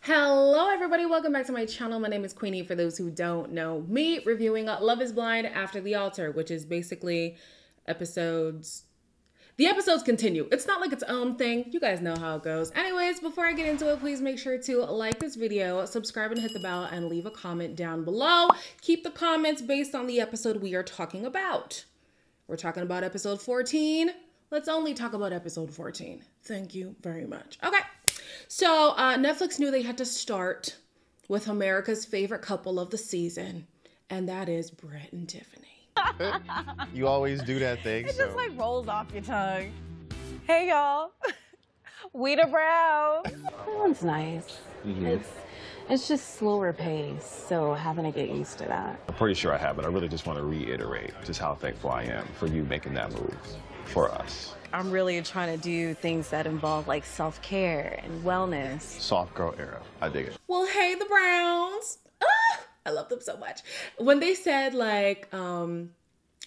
Hello everybody, welcome back to my channel. My name is Queenie. For those who don't know me, reviewing Love is Blind After the Altar, which is basically the episodes continue. It's not like its own thing. You guys know how it goes. Anyways, before I get into it, please make sure to like this video, subscribe and hit the bell, and leave a comment down below. Keep the comments based on the episode we are talking about. We're talking about episode 14. Let's only talk about episode 14. Thank you very much. Okay. So Netflix knew they had to start with America's favorite couple of the season, and that is Brett and Tiffany. You always do that thing. It just like rolls off your tongue. Hey y'all, we the Browns. That one's nice. It's just slower pace, so having to get used to that. I'm pretty sure I have, but I really just want to reiterate just how thankful I am for you making that move for us. I'm really trying to do things that involve like self-care and wellness. Soft girl era. I dig it. Well, hey, the Browns. Ah, I love them so much. When they said like,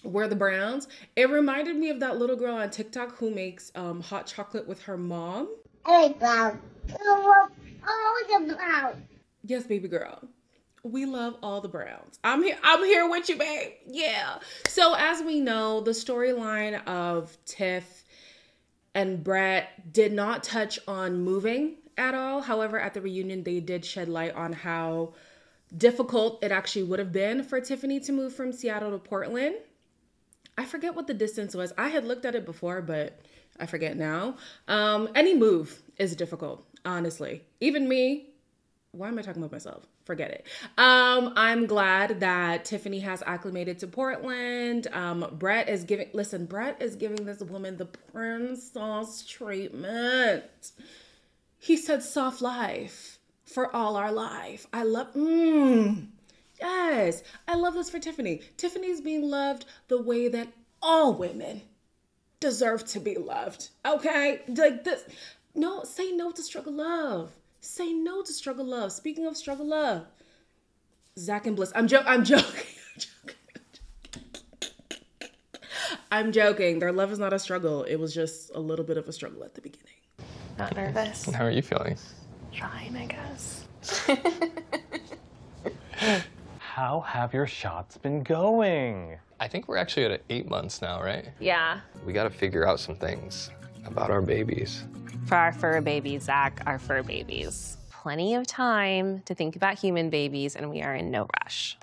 we're the Browns, it reminded me of that little girl on TikTok who makes hot chocolate with her mom. Hey, Brown. Oh, the Brown. Yes, baby girl. We love all the Browns. I'm here with you, babe. Yeah. So as we know, the storyline of Tiff and Brett did not touch on moving at all. However, at the reunion, they did shed light on how difficult it actually would have been for Tiffany to move from Seattle to Portland. I forget what the distance was. I had looked at it before, but I forget now. Any move is difficult, honestly. Even me. Why am I talking about myself? Forget it. I'm glad that Tiffany has acclimated to Portland. Brett is giving this woman the princess treatment. He said soft life for all our life. I love, yes, I love this for Tiffany. Tiffany's being loved the way that all women deserve to be loved. Okay? Like this, no, say no to struggle love. Say no to struggle love. Speaking of struggle love, Zach and Bliss. I'm joking. I'm joking. Their love is not a struggle. It was just a little bit of a struggle at the beginning. Not nervous. How are you feeling? Trying, I guess. How have your shots been going? I think we're actually at 8 months now, right? Yeah. We got to figure out some things about our babies. For our fur babies, Zach, our fur babies. Plenty of time to think about human babies, and we are in no rush.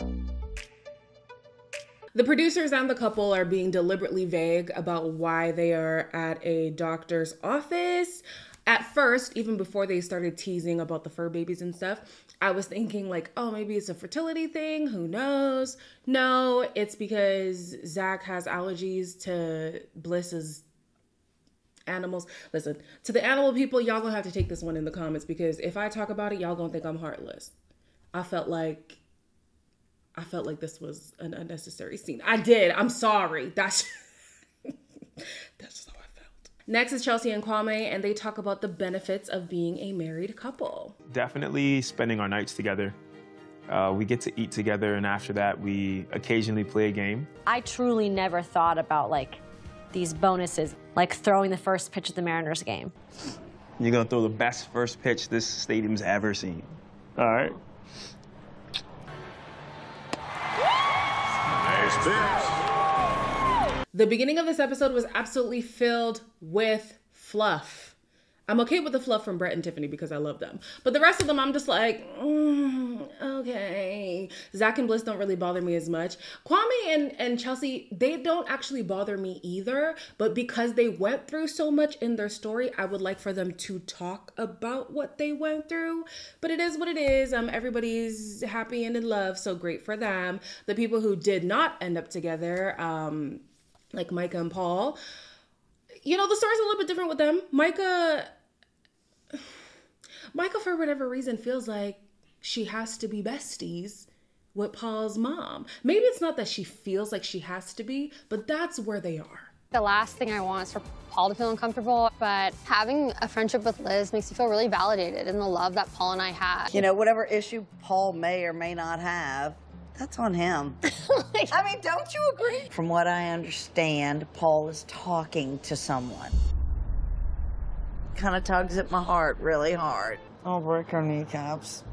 The producers and the couple are being deliberately vague about why they are at a doctor's office. At first, even before they started teasing about the fur babies and stuff, I was thinking like, oh, maybe it's a fertility thing. Who knows? No, it's because Zach has allergies to Bliss's animals. Listen, to the animal people, y'all gonna have to take this one in the comments, because if I talk about it, y'all gonna think I'm heartless. I felt like this was an unnecessary scene. I did. I'm sorry. That's just how I felt. Next is Chelsea and Kwame, and they talk about the benefits of being a married couple. Definitely spending our nights together. We get to eat together, and after that, we occasionally play a game. I truly never thought about like these bonuses, like throwing the first pitch of the Mariners game. You're gonna throw the best first pitch this stadium's ever seen. All right. Nice pitch. The beginning of this episode was absolutely filled with fluff. I'm okay with the fluff from Brett and Tiffany because I love them. But the rest of them, I'm just like, okay. Zach and Bliss don't really bother me as much. Kwame and Chelsea, they don't actually bother me either. But because they went through so much in their story, I would like for them to talk about what they went through. But it is what it is. Everybody's happy and in love, so great for them. The people who did not end up together, like Micah and Paul, you know, the story's a little bit different with them. Micah, for whatever reason, feels like she has to be besties with Paul's mom. Maybe it's not that she feels like she has to be, but that's where they are. The last thing I want is for Paul to feel uncomfortable, but having a friendship with Liz makes me feel really validated in the love that Paul and I had. You know, whatever issue Paul may or may not have, that's on him. I mean, don't you agree? From what I understand, Paul is talking to someone. Kind of tugs at my heart really hard. I'll break her kneecaps.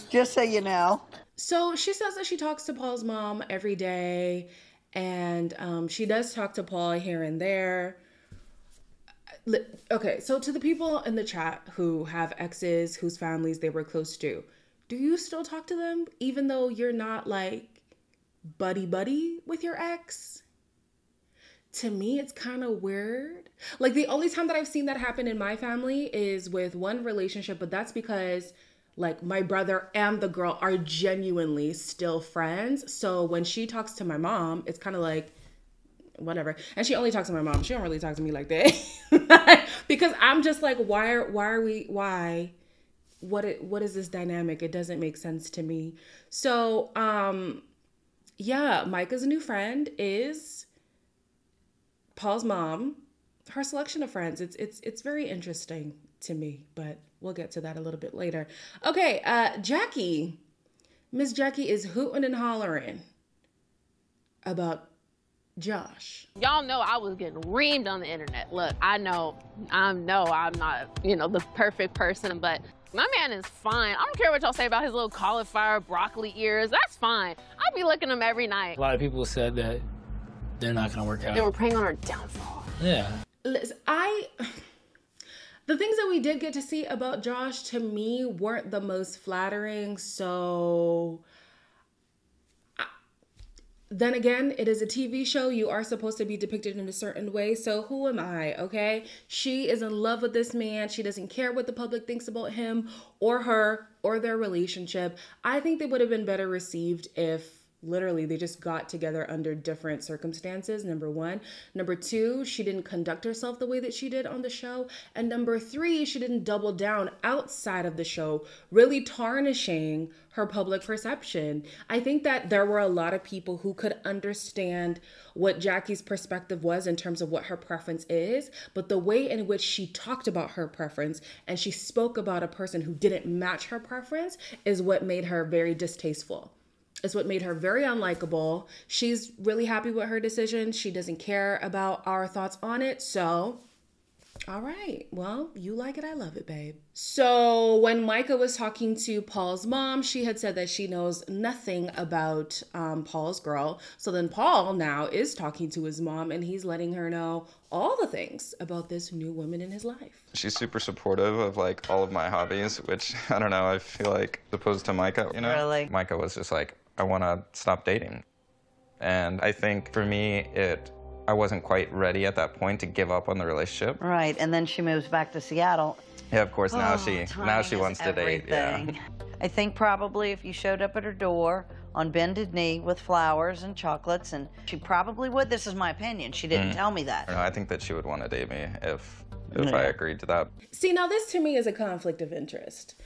Just so you know. So she says that she talks to Paul's mom every day, and she does talk to Paul here and there. Okay, so to the people in the chat who have exes whose families they were close to, do you still talk to them even though you're not like buddy with your ex? To me, it's kind of weird. Like, the only time that I've seen that happen in my family is with one relationship, but that's because like my brother and the girl are genuinely still friends. So when she talks to my mom, it's kind of like, whatever. And she only talks to my mom. She don't really talk to me like that. Because I'm just like, why? What is this dynamic? It doesn't make sense to me. So, yeah, Micah's new friend is Paul's mom. Her selection of friends, it's very interesting to me, but we'll get to that a little bit later. Okay, Jackie. Miss Jackie is hooting and hollering about Josh. Y'all know I was getting reamed on the internet. Look, I know I'm not, the perfect person, but my man is fine. I don't care what y'all say about his little cauliflower broccoli ears. That's fine. I'll be looking at him every night. A lot of people said that they're not gonna work out. They were preying on our downfall. Yeah. Listen, the things that we did get to see about Josh, to me, weren't the most flattering. So then again, it is a TV show. You are supposed to be depicted in a certain way. So who am I, okay? She is in love with this man. She doesn't care what the public thinks about him or her or their relationship. I think they would have been better received if literally they just got together under different circumstances, number one. Number two, she didn't conduct herself the way that she did on the show. And number three, she didn't double down outside of the show, really tarnishing her public perception. I think that there were a lot of people who could understand what Jackie's perspective was in terms of what her preference is, but the way in which she talked about her preference and she spoke about a person who didn't match her preference is what made her very distasteful. It's what made her very unlikable. She's really happy with her decision. She doesn't care about our thoughts on it. So, all right. Well, you like it. I love it, babe. So when Micah was talking to Paul's mom, she had said that she knows nothing about Paul's girl. So then Paul now is talking to his mom and he's letting her know all the things about this new woman in his life. She's super supportive of like all of my hobbies, which I don't know, I feel like opposed to Micah, Really? Micah was just like, I want to stop dating. And I think for me, I wasn't quite ready at that point to give up on the relationship. Right, and then she moves back to Seattle. Yeah, of course, now she wants to date. Yeah. I think probably if you showed up at her door on bended knee with flowers and chocolates, and she probably would. This is my opinion. She didn't tell me that. I think that she would want to date me if I agreed to that. See, now this to me is a conflict of interest.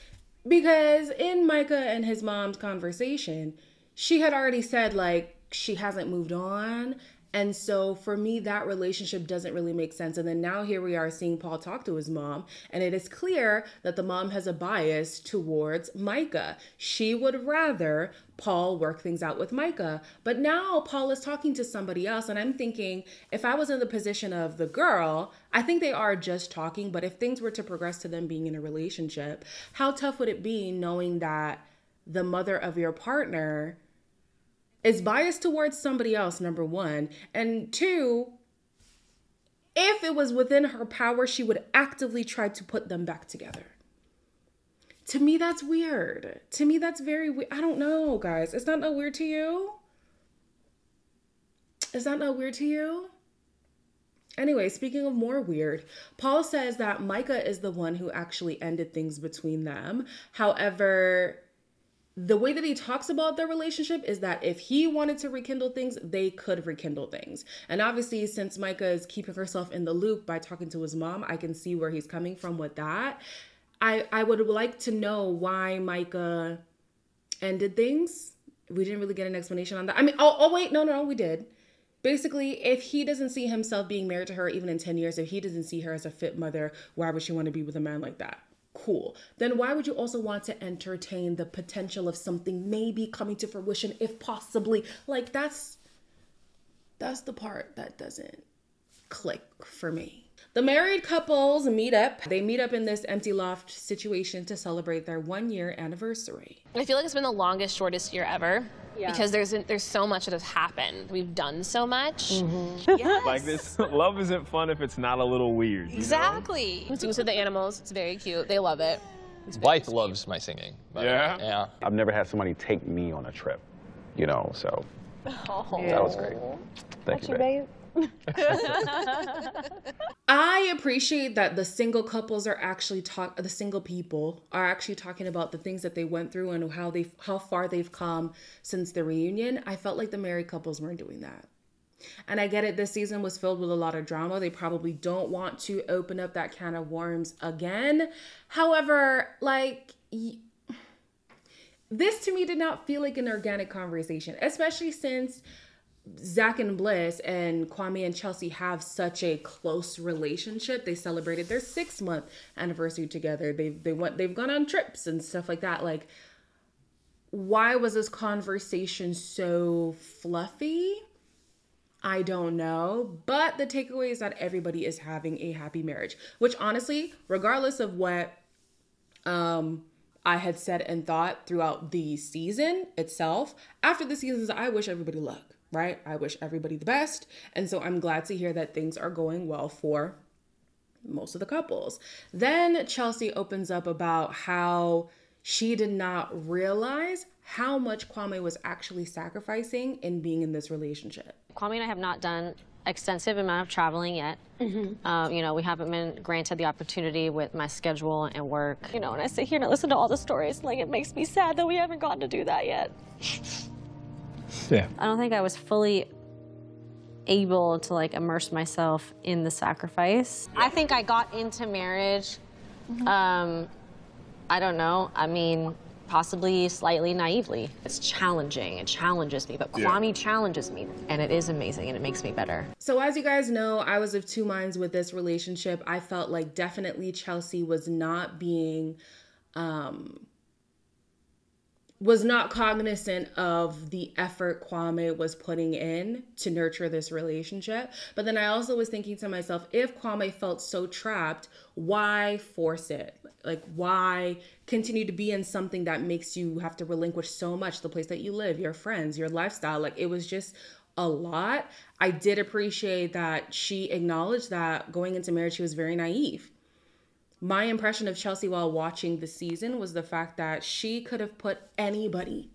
Because in Micah and his mom's conversation, she had already said, like, she hasn't moved on. And so for me, that relationship doesn't really make sense. And then now here we are seeing Paul talk to his mom. And it is clear that the mom has a bias towards Micah. She would rather Paul work things out with Micah. But now Paul is talking to somebody else. And I'm thinking, if I was in the position of the girl, I think they are just talking. But if things were to progress to them being in a relationship, how tough would it be knowing that the mother of your partner is biased towards somebody else, number one. And two, if it was within her power, she would actively try to put them back together. To me, that's weird. To me, that's very weird. I don't know, guys. Is that not weird to you? Is that not weird to you? Anyway, speaking of more weird, Paul says that Micah is the one who actually ended things between them. However, the way that he talks about their relationship is that if he wanted to rekindle things, they could rekindle things. And obviously, since Micah is keeping herself in the loop by talking to his mom, I can see where he's coming from with that. I would like to know why Micah ended things. We didn't really get an explanation on that. I mean, wait, no, we did. Basically, if he doesn't see himself being married to her even in 10 years, if he doesn't see her as a fit mother, why would she want to be with a man like that? Cool. Then why would you also want to entertain the potential of something maybe coming to fruition if possibly? Like, that's the part that doesn't click for me. The married couples meet up. They meet up in this empty loft situation to celebrate their 1-year anniversary. I feel like it's been the longest, shortest year ever. Yeah. Because there's so much that has happened. We've done so much. Yes. Like this, love isn't fun if it's not a little weird. Exactly. Sings with the animals. It's very cute. They love it. Wife loves my singing. Yeah? Yeah. I've never had somebody take me on a trip, you know, so that was great. Thank you, babe. I appreciate that the single couples are actually the single people are actually talking about the things that they went through and how far they've come since the reunion. I felt like the married couples weren't doing that. And I get it, this season was filled with a lot of drama. They probably don't want to open up that can of worms again. However, like, this to me did not feel like an organic conversation, especially since Zach and Bliss and Kwame and Chelsea have such a close relationship. They celebrated their 6-month anniversary together. They've gone on trips and stuff like that. Like, why was this conversation so fluffy? I don't know, but the takeaway is that everybody is having a happy marriage, which honestly, regardless of what I had said and thought throughout the season itself, after the seasons, I wish everybody luck, right? I wish everybody the best. And so I'm glad to hear that things are going well for most of the couples. Then Chelsea opens up about how she did not realize how much Kwame was actually sacrificing in being in this relationship. Kwame and I have not done extensive amount of traveling yet. You know, we haven't been granted the opportunity with my schedule and work. You know, and I sit here and I listen to all the stories, like it makes me sad that we haven't gotten to do that yet. Yeah. I don't think I was fully able to like immerse myself in the sacrifice. I think I got into marriage, I don't know, I mean, possibly slightly naively. It's challenging, it challenges me, but Kwame challenges me, and it is amazing, and it makes me better. So as you guys know, I was of two minds with this relationship. I felt like definitely Chelsea was not being, was not cognizant of the effort Kwame was putting in to nurture this relationship. But then I also was thinking to myself, if Kwame felt so trapped, why force it? Like, why continue to be in something that makes you have to relinquish so much, the place that you live, your friends, your lifestyle? Like, it was just a lot. I did appreciate that she acknowledged that going into marriage, she was very naive. My impression of Chelsea while watching the season was the fact that she could have put anybody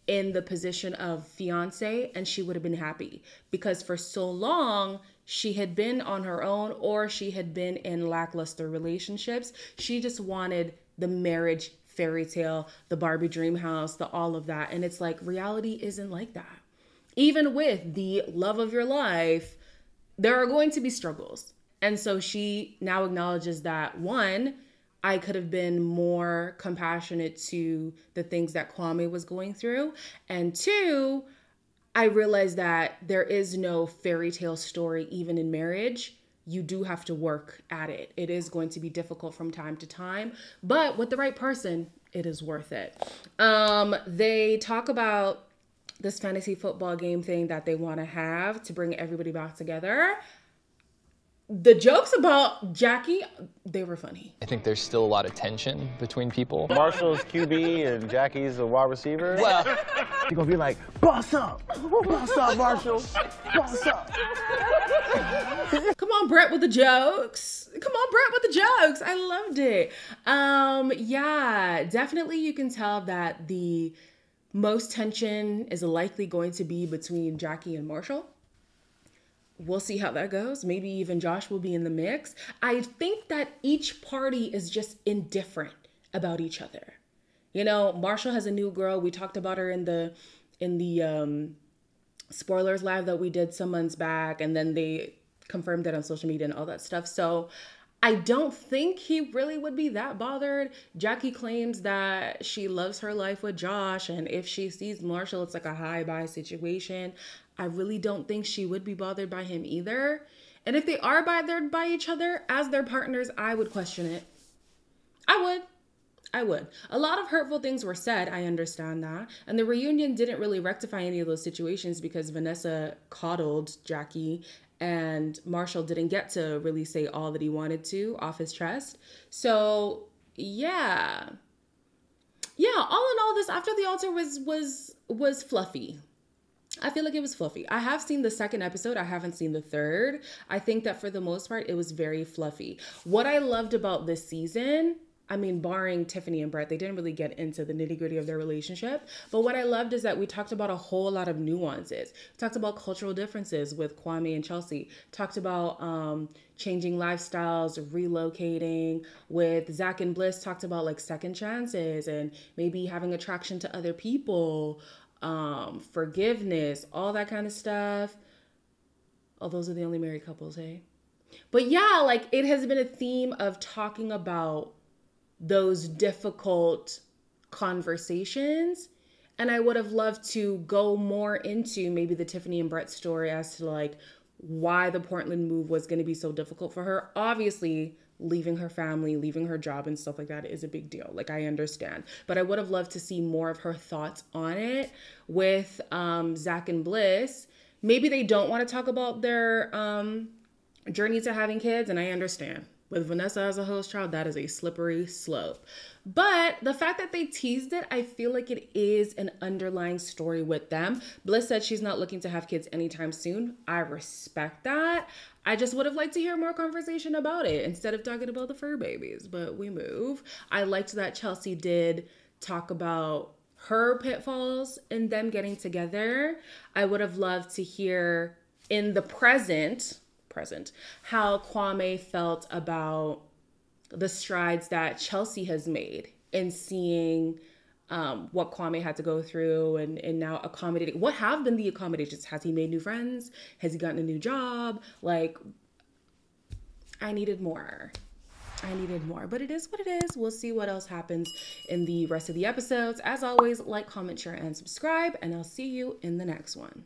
in the position of fiance and she would have been happy, because for so long she had been on her own or she had been in lackluster relationships. She just wanted the marriage fairy tale, the Barbie dream house, the all of that. And it's like, reality isn't like that. Even with the love of your life, there are going to be struggles. And so she now acknowledges that, one, I could have been more compassionate to the things that Kwame was going through. And two, I realized that there is no fairy tale story, even in marriage. You do have to work at it. It is going to be difficult from time to time, but with the right person, it is worth it. They talk about this fantasy football game thing that they want to have to bring everybody back together. The jokes about Jackie, they were funny. I think there's still a lot of tension between people. Marshall's QB and Jackie's the wide receiver. Well, you're gonna be like, boss up, Marshall, boss up. Come on, Brett, with the jokes. Come on, Brett, with the jokes. I loved it. Yeah, definitely you can tell that the most tension is likely going to be between Jackie and Marshall. We'll see how that goes. Maybe even Josh will be in the mix. I think that each party is just indifferent about each other. You know, Marshall has a new girl. We talked about her in the spoilers live that we did some months back, and then they confirmed it on social media and all that stuff. So I don't think he really would be that bothered. Jackie claims that she loves her life with Josh, and if she sees Marshall, it's like a hi-bye situation. I really don't think she would be bothered by him either. And if they are bothered by each other as their partners, I would question it. I would. A lot of hurtful things were said, I understand that. And the reunion didn't really rectify any of those situations because Vanessa coddled Jackie and Marshall didn't get to really say all that he wanted to off his chest. So yeah, all in all, this After the Altar was fluffy. I feel like it was fluffy. I have seen the second episode. I haven't seen the third. I think that for the most part, it was very fluffy. What I loved about this season, I mean, barring Tiffany and Brett, they didn't really get into the nitty-gritty of their relationship. But what I loved is that we talked about a whole lot of nuances. We talked about cultural differences with Kwame and Chelsea. Talked about changing lifestyles, relocating. With Zach and Bliss, talked about like second chances and maybe having attraction to other people, forgiveness, all that kind of stuff. Oh, those are the only married couples, hey? But yeah, like it has been a theme of talking about those difficult conversations. And I would have loved to go more into maybe the Tiffany and Brett story as to like why the Portland move was going to be so difficult for her. Obviously, leaving her family, leaving her job and stuff like that is a big deal. Like, I understand. But I would have loved to see more of her thoughts on it with Zach and Bliss. Maybe they don't want to talk about their journey to having kids, and I understand. With Vanessa as a host child, that is a slippery slope. But the fact that they teased it, I feel like it is an underlying story with them. Bliss said she's not looking to have kids anytime soon. I respect that. I just would have liked to hear more conversation about it instead of talking about the fur babies, but we move. I liked that Chelsea did talk about her pitfalls and them getting together. I would have loved to hear in the present, how Kwame felt about the strides that Chelsea has made in seeing what Kwame had to go through and now accommodating. What have been the accommodations? Has he made new friends? Has he gotten a new job? Like, I needed more. But it is what it is. We'll see what else happens in the rest of the episodes. As always, like, comment, share, and subscribe, and I'll see you in the next one.